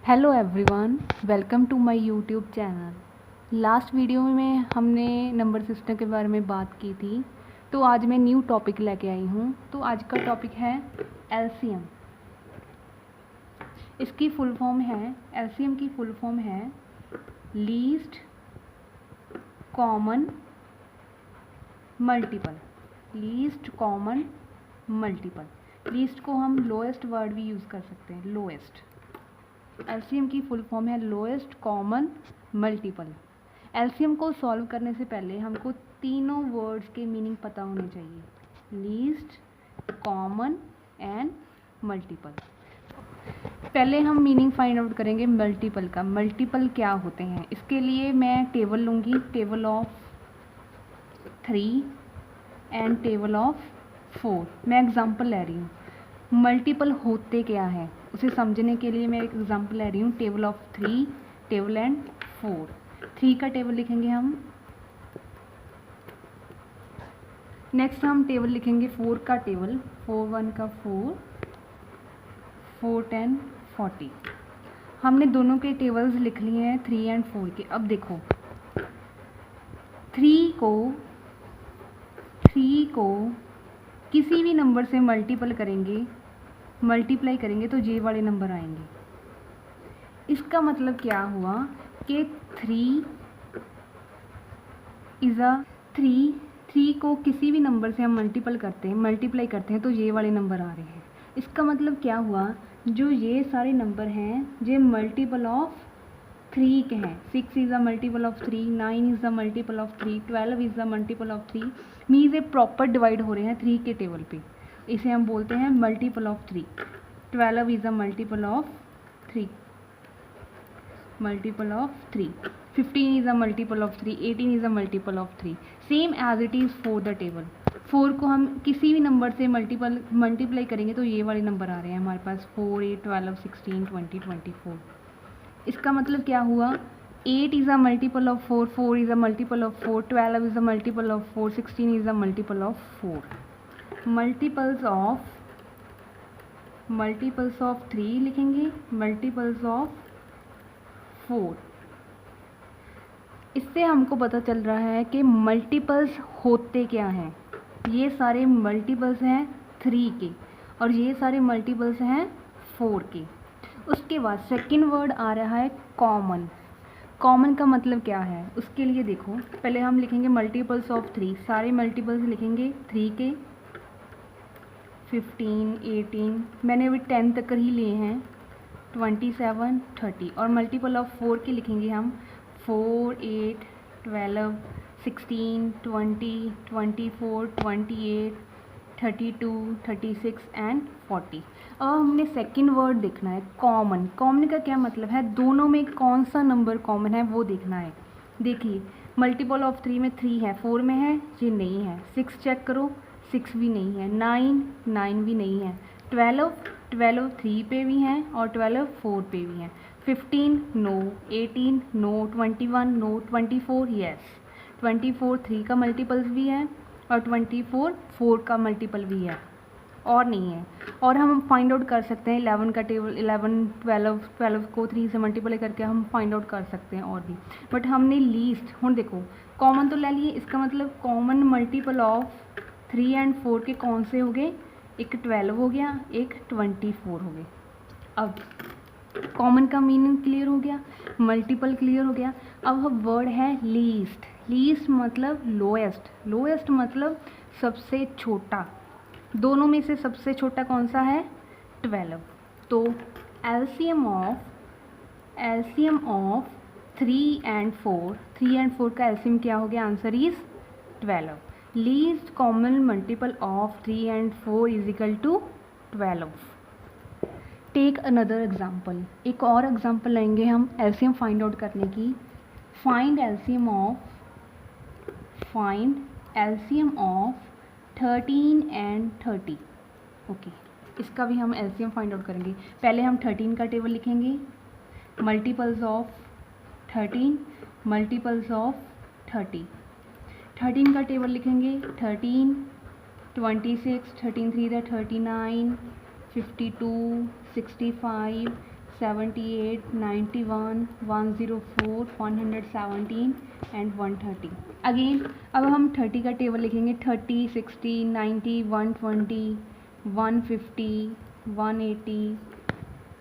Hello everyone, welcome to my YouTube channel. Last video में हमने number system के बारे में बात की थी, तो आज मैं न्यू टॉपिक लेके आई हूँ। तो आज का टॉपिक है एलसीएम। इसकी फुल फॉर्म है, एलसीएम की फुल फॉर्म है least common multiple. Least common multiple, least को हम लोएस्ट वर्ड भी यूज़ कर सकते हैं, लोएस्ट। एलसीएम की फुल फॉर्म है लोएस्ट कॉमन मल्टीपल। एलसीएम को सॉल्व करने से पहले हमको तीनों वर्ड्स के मीनिंग पता होने चाहिए, लीस्ट, कॉमन एंड मल्टीपल। पहले हम मीनिंग फाइंड आउट करेंगे मल्टीपल का। मल्टीपल क्या होते हैं, इसके लिए मैं टेबल लूँगी, table of 3 and table of 4। मैं एग्जांपल ले रही हूँ। मल्टीपल होते क्या है उसे समझने के लिए मैं एक एग्जांपल ले रही हूँ, टेबल ऑफ 3, टेबल एंड 4। 3 का टेबल लिखेंगे हम, नेक्स्ट हम टेबल लिखेंगे 4 का टेबल, 4 1 का 4, 4 10 40। हमने दोनों के टेबल्स लिख लिए हैं 3 एंड 4 के। अब देखो 3 को किसी भी नंबर से मल्टीप्लाई करेंगे तो जे वाले नंबर आएंगे। इसका मतलब क्या हुआ कि 3 को किसी भी नंबर से हम मल्टीप्लाई करते हैं तो ये वाले नंबर आ रहे हैं। इसका मतलब क्या हुआ, जो ये सारे नंबर हैं ये मल्टीपल ऑफ 3 के हैं। 6 is a multiple of 3, 9 is a multiple of 3, 12 is a multiple of 3। Means ये प्रॉपर डिवाइड हो रहे हैं 3 के टेबल पे। इसे हम बोलते हैं multiple of 3। 12 is a multiple of 3, 15 is a multiple of 3, 18 is a multiple of 3, same as it is for the table। 4 को हम किसी भी नंबर से मल्टीप्लाई करेंगे तो ये वाले नंबर आ रहे हैं हमारे पास, 4 8 12 16 20 24। इसका मतलब क्या हुआ, 8 is a multiple of 4, 4 is a multiple of 4, 12 is a multiple of 4, 16 is a multiple of 4। Multiples of 3 लिखेंगे, मल्टीपल्स ऑफ 4। इससे हमको पता चल रहा है कि मल्टीपल्स होते क्या हैं। ये सारे मल्टीपल्स हैं 3 के और ये सारे मल्टीपल्स हैं 4 के। उसके बाद सेकंड वर्ड आ रहा है कॉमन। कॉमन का मतलब क्या है, उसके लिए देखो पहले हम लिखेंगे मल्टीपल्स ऑफ 3। सारे मल्टीपल्स लिखेंगे 3 के, 15 18, मैंने अभी 10 तक ही लिए हैं, 27 30। और मल्टीपल ऑफ 4 के लिखेंगे हम 4 8 12 16 20 24 28 32 36 एंड 40। अब हमने सेकंड वर्ड देखना है कॉमन। कॉमन का क्या मतलब है, दोनों में कौन सा नंबर कॉमन है वो देखना है। देखिए मल्टीपल ऑफ 3 में 3 है, 4 में है, ये नहीं है। 6 चेक करो, 6 भी नहीं है। 9 भी नहीं है। 12 3 पे भी हैं और 12 4 पे भी हैं। 15 नो, 18 नो, 21 नो, 24 यस। 24 3 का मल्टीपल्स भी है और 24 4 का मल्टीपल भी है और नहीं है। और हम फाइंड आउट कर सकते हैं 11 का टेबल, 11 12 को 3 से मल्टीप्लाई करके हम फाइंड आउट कर सकते हैं और भी। बट हमने लीस्ट, हम देखो कॉमन तो ले लिए, इसका मतलब कॉमन मल्टीपल ऑफ 3 एंड 4 के कौन से हो गए, एक 12 हो गया, एक 24 हो गए। अब कॉमन का मीनिंग क्लियर हो गया, मल्टीपल क्लियर हो गया। अब वर्ड है लीस्ट। लीस्ट मतलब लोएस्ट, लोएस्ट मतलब सबसे छोटा। दोनों में से सबसे छोटा कौन सा है, 12। तो एलसीएम ऑफ 3 एंड 4 का एलसीएम क्या हो गया, answer is 12। Least common multiple of 3 and 4 is equal to 12। Take another example. एक और एग्जाम्पल लेंगे हम एलसीएम फाइंड आउट करने की। Find LCM of 13 and 30। Okay, इसका भी हम एलसीएम फाइंड आउट करेंगे। पहले हम 13 का टेबल लिखेंगे, मल्टीपल्स ऑफ 13, मल्टीपल्स ऑफ 30। 13 का टेबल लिखेंगे, 13 26, 13 3 39, 52 65 78, 91, 104, 117 एंड 130। अगेन अब हम 30 का टेबल लिखेंगे। 30, 60, 90, 120, 150, 180,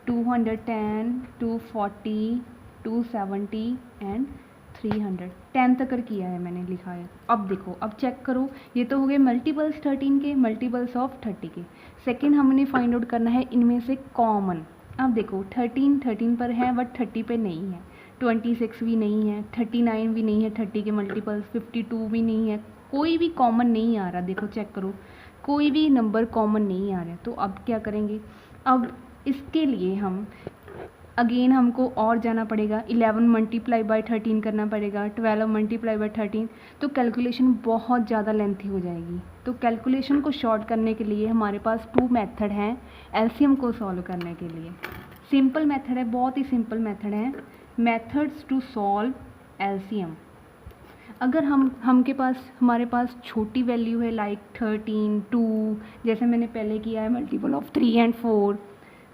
210, 240, 270 एंड 300। 10 तक किया है मैंने, लिखा है। अब देखो, अब चेक करो, ये तो हो गए मल्टीपल्स 13 के, मल्टीपल्स ऑफ 30 के। सेकंड हमने फाइंड आउट करना है इनमें से कॉमन। अब देखो 13 पर है बट 30 पे नहीं है, 26 भी नहीं है, 39 भी नहीं है, 30 के मल्टीपल्स 52 भी नहीं है, कोई भी कॉमन नहीं आ रहा। देखो चेक करो, कोई भी नंबर कॉमन नहीं आ रहा। तो अब क्या करेंगे, अब इसके लिए हम अगेन हमको और जाना पड़ेगा, 11 मल्टीप्लाई बाय 13 करना पड़ेगा, 12 मल्टीप्लाई बाय 13। तो कैलकुलेशन बहुत ज़्यादा लेंथी हो जाएगी। तो कैलकुलेशन को शॉर्ट करने के लिए हमारे पास 2 मेथड हैं एलसीएम को सॉल्व करने के लिए। सिंपल मेथड है, बहुत ही सिंपल मेथड है, मेथड्स टू सॉल्व एलसीएम। अगर हमारे पास छोटी वैल्यू है लाइक 13, 2, जैसे मैंने पहले किया है मल्टीपल ऑफ 3 एंड 4,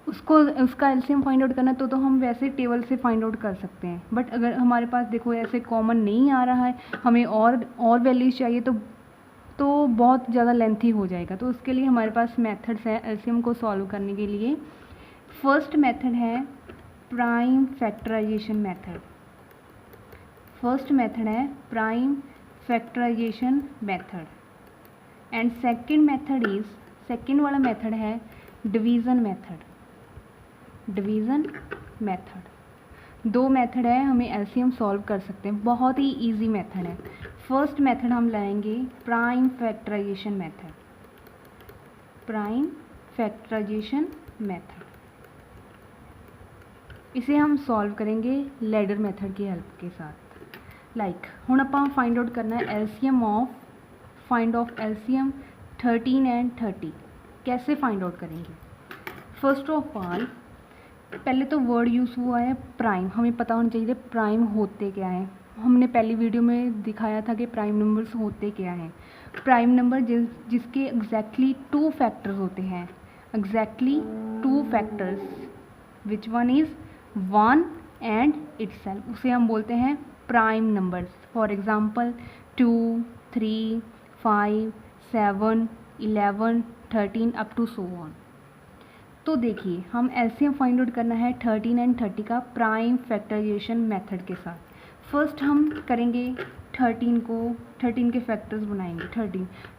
उसका एलसीएम फाइंड आउट करना तो हम वैसे टेबल से फाइंड आउट कर सकते हैं। बट अगर हमारे पास देखो ऐसे कॉमन नहीं आ रहा है, हमें और वैल्यूज चाहिए, तो बहुत ज़्यादा लेंथी हो जाएगा। तो उसके लिए हमारे पास मेथड्स है एलसीएम को सॉल्व करने के लिए। फर्स्ट मेथड है prime factorization method. First method है prime factorization method and second वाला मेथड है division method. Division method, 2 method है, हमें एलसीएम सॉल्व कर सकते हैं, बहुत ही इजी मेथड है। फर्स्ट मेथड हम लाएंगे prime factorization method. Prime factorization method, इसे हम सॉल्व करेंगे लैडर मेथड की हेल्प के साथ। लाइक हुण आपां फाइंड आउट करना है एलसीएम ऑफ 13 एंड 30। कैसे फाइंड आउट करेंगे? फर्स्ट ऑफ ऑल पहले तो वर्ड यूज़ हुआ है प्राइम, हमें पता होना चाहिए प्राइम होते क्या हैं। हमने पहली वीडियो में दिखाया था कि प्राइम नंबर्स होते क्या हैं। प्राइम नंबर जिसके एग्जैक्टली 2 फैक्टर्स होते हैं, exactly 2 factors, which one is 1 and itself, उसे हम बोलते हैं prime numbers. For example 2, 3, 5, 7, 11, 13 up to so on. तो देखिए हम एलसीएम फाइंड आउट करना है 13 एंड 30 का प्राइम फैक्टराइजेशन मेथड के साथ। फर्स्ट हम करेंगे 13 के फैक्टर्स बनाएंगे।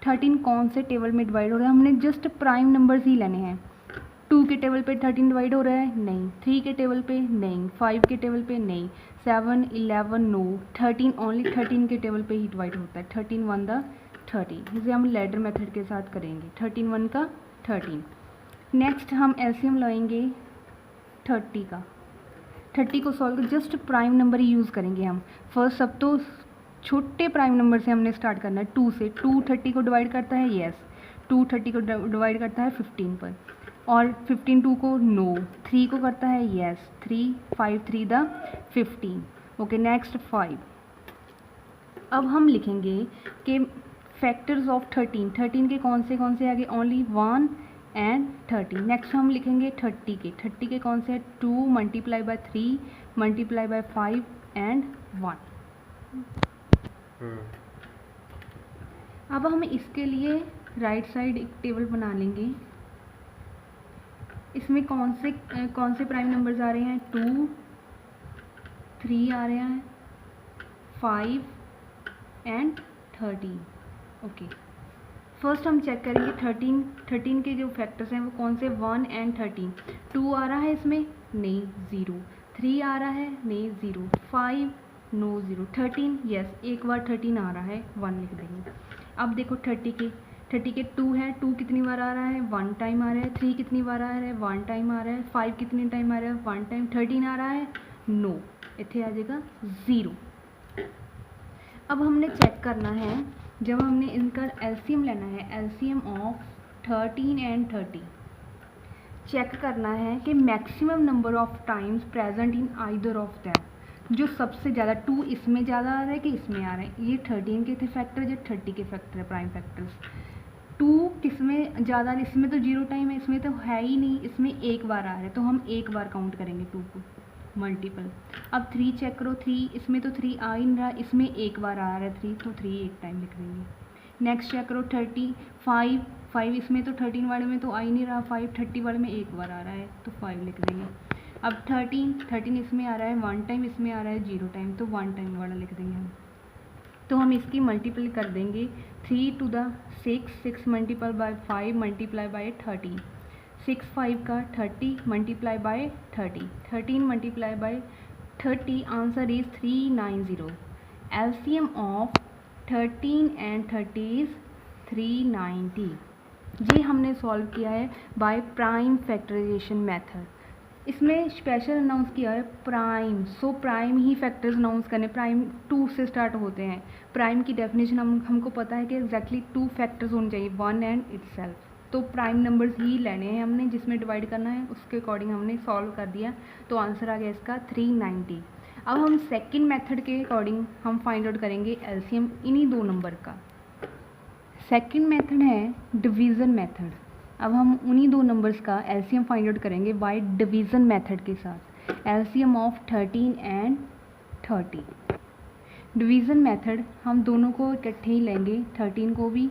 13 कौन से टेबल में डिवाइड हो रहा है, हमने जस्ट प्राइम नंबर्स ही लेने हैं। 2 के टेबल पे 13 डिवाइड हो रहा है, नहीं। 3 के टेबल पे नहीं, 5 के टेबल पे नहीं, 7, 11 नो, 13 ओनली 13 के टेबल पे ही डिवाइड होता है। 13 1 द 13, इसे हम लैडर मेथड के साथ करेंगे। 13 1 का 13। नेक्स्ट हम एलसीएम लाएंगे 30 का। 30 को सॉल्व जस्ट प्राइम नंबर ही यूज़ करेंगे हम। फर्स्ट सब तो छोटे प्राइम नंबर से हमने स्टार्ट करना है, 2 से। 2 30 को डिवाइड करता है, येस। 2 30 को डिवाइड करता है 15 पर, और 15 2 को नो। 3 को करता है येस, 3 5 3 द 15। Okay, next 5। अब हम लिखेंगे कि फैक्टर्स ऑफ 13 के कौन से आगे, ओनली 1 एंड 30। नेक्स्ट हम लिखेंगे 30 के कौन से है, 2 multiply by 3 multiply by 5 and 1। अब हम इसके लिए राइट साइड एक टेबल बना लेंगे। इसमें कौन से प्राइम नंबर्स आ रहे हैं, 2, 3 आ रहे हैं, 5 एंड 13। ओके, फर्स्ट हम चेक करेंगे 13 के जो फैक्टर्स हैं वो कौन से, 1 एंड 13। 2 आ रहा है इसमें, नहीं, 0। 3 आ रहा है, नहीं, 0। 5 नो, 0। 13 यस, एक बार 13 आ रहा है, 1 लिख देंगे। अब देखो 30 के 2 है, 2 कितनी बार आ रहा है, 1 टाइम आ रहा है। 3 कितनी बार आ रहा है, 1 टाइम आ रहा है। 5 कितनी टाइम आ रहा है, 1 टाइम। 13 आ रहा है, नो, इतने आ जाएगा 0। अब हमने चेक करना है, जब हमने इनका एलसीएम लेना है, एलसीएम ऑफ 13 एंड 30, चेक करना है कि maximum number of times present in either of them. जो सबसे ज़्यादा, 2 इसमें ज़्यादा आ रहा है कि इसमें आ रहा है, ये 13 के थे फैक्टर, जो 30 के फैक्टर है, प्राइम फैक्टर्स। 2 किस में ज़्यादा, इसमें तो 0 टाइम है, इसमें तो है ही नहीं, इसमें एक बार आ रहा है तो हम एक बार काउंट करेंगे 2 को मल्टीपल। अब 3 चेक करो, 3 इसमें तो 3 आ ही नहीं रहा, इसमें एक बार आ रहा है 3 तो 3 एक टाइम लिख देंगे। नेक्स्ट चेक करो 30, 5 इसमें तो 13 वाले में तो आ ही नहीं रहा, 5 30 वाले में एक बार आ रहा है तो 5 लिख देंगे। अब 13 इसमें आ रहा है 1 टाइम, इसमें आ रहा है 0 टाइम तो 1 टाइम वाला लिख देंगे हम। तो हम इसकी मल्टीपल कर देंगे 3 to the 6 multiple bye 5 multiply by 13, 6 5 का 30 multiply by 30, 13 multiply by 30, answer is 390। LCM of 13 and 30 is 390। ये हमने सॉल्व किया है बाय प्राइम फैक्टराइजेशन मेथड। इसमें स्पेशल अनाउंस किया है प्राइम, सो प्राइम ही फैक्टर्स अनाउंस करने, प्राइम 2 से स्टार्ट होते हैं। प्राइम की डेफिनेशन हमको पता है कि एग्जैक्टली 2 फैक्टर्स होने चाहिए, 1 एंड इटसेल्फ। तो प्राइम नंबर्स ही लेने हैं हमने, जिसमें डिवाइड करना है उसके अकॉर्डिंग हमने सॉल्व कर दिया, तो आंसर आ गया इसका 390। अब हम सेकेंड मेथड के अकॉर्डिंग हम फाइंड आउट करेंगे एलसीएम इन्हीं 2 नंबर का। सेकेंड मेथड है डिवीज़न मेथड। अब हम उन्हीं 2 नंबर्स का एलसीएम फाइंड आउट करेंगे बाय डिवीज़न मेथड के साथ। LCM of 13 and 30। Division method हम दोनों को इकट्ठे ही लेंगे, 13 को भी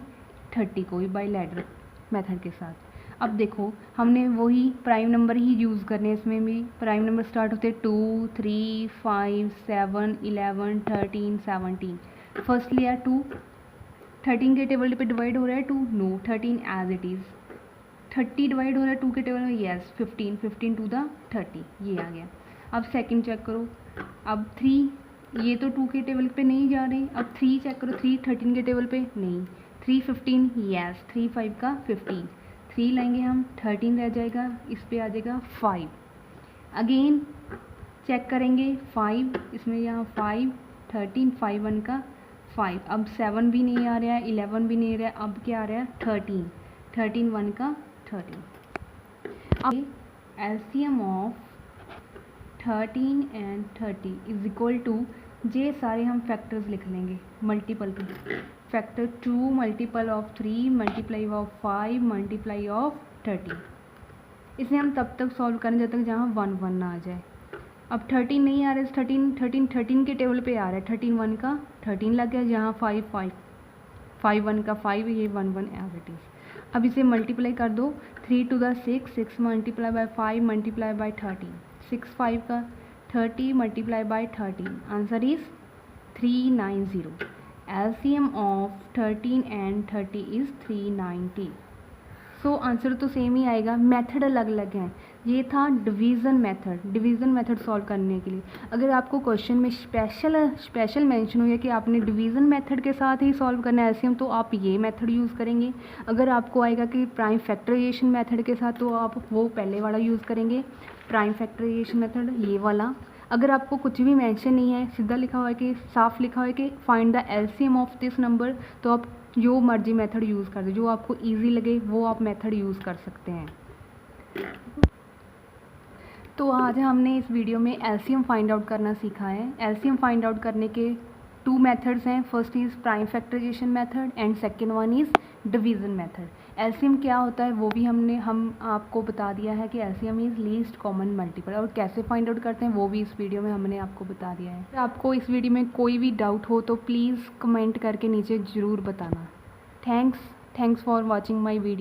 30 को भी बाय लैडर मेथड के साथ। अब देखो हमने वही प्राइम नंबर ही यूज़ करने हैं, इसमें भी प्राइम नंबर स्टार्ट होते हैं 2 3 5 7 11 13 17। फर्स्ट लिया 2, 13 के टेबल पे डिवाइड हो रहा है 2, no 13 as it is. 30 divide हो रहा है 2 के टेबल में, येस 15 टू द 30, ये आ गया। अब सेकंड चेक करो, अब 3, ये तो 2 के टेबल पे नहीं जा रहे, अब 3 चेक करो, 3 13 के टेबल पे नहीं, 3 15, येस 3 5 का 15, 3 लाएंगे हम, 13 रह जाएगा, इस पे आ जाएगा 5। अगेन चेक करेंगे 5, इसमें यहाँ 5 13 5 1 का 5, अब 7 भी नहीं आ रहा है, 11 भी नहीं आ रहा है, अब क्या आ रहा है 13, 13 1 का 13। अब LCM of 13 and 30 is equal to, ये सारे हम फैक्टर्स लिख लेंगे मल्टीपल के, factor 2 multiple of 3 multiply of 5 multiply of 30। इसे हम तब तक सॉल्व करें जब तक जहाँ 1 1 ना आ जाए। अब 13 नहीं आ रहा है, 13 के टेबल पे आ रहा है, 13 1 का 13 लग गया, जहाँ 5 5 5 1 का 5, ये 1 1 एज इट इज़। अब इसे मल्टीप्लाई कर दो, 3 to the 6 multiply by 5 multiply by 30, 6 5 का 30 multiply by 30, answer is 390। LCM of 13 and 30 is 390। So answer तो सेम ही आएगा, मेथड अलग अलग हैं। ये था डिवीज़न मेथड सॉल्व करने के लिए। अगर आपको क्वेश्चन में स्पेशल मेंशन हुआ कि आपने डिवीज़न मेथड के साथ ही सॉल्व करना है एलसीएम, तो आप ये मेथड यूज़ करेंगे। अगर आपको आएगा कि प्राइम फैक्टराइजेशन मेथड के साथ, तो आप वो पहले वाला यूज़ करेंगे, प्राइम फैक्टराइजेशन मेथड ये वाला। अगर आपको कुछ भी मेंशन नहीं है, सीधा लिखा हुआ है कि साफ लिखा हुआ है कि find the LCM of this number, तो आप जो मर्जी मेथड यूज़ कर दो, जो आपको इजी लगे वो आप मेथड यूज़ कर सकते हैं। तो आज हमने इस वीडियो में एलसीएम फाइंड आउट करना सीखा है। एलसीएम फाइंड आउट करने के 2 मेथड्स हैं, first is prime factorization method and second one is division method. LCM क्या होता है वो भी हम आपको बता दिया है कि LCM is least common multiple, और कैसे फाइंड आउट करते हैं वो भी इस वीडियो में हमने आपको बता दिया है। अगर आपको इस वीडियो में कोई भी डाउट हो तो प्लीज़ कमेंट करके नीचे ज़रूर बताना। Thanks for watching my video.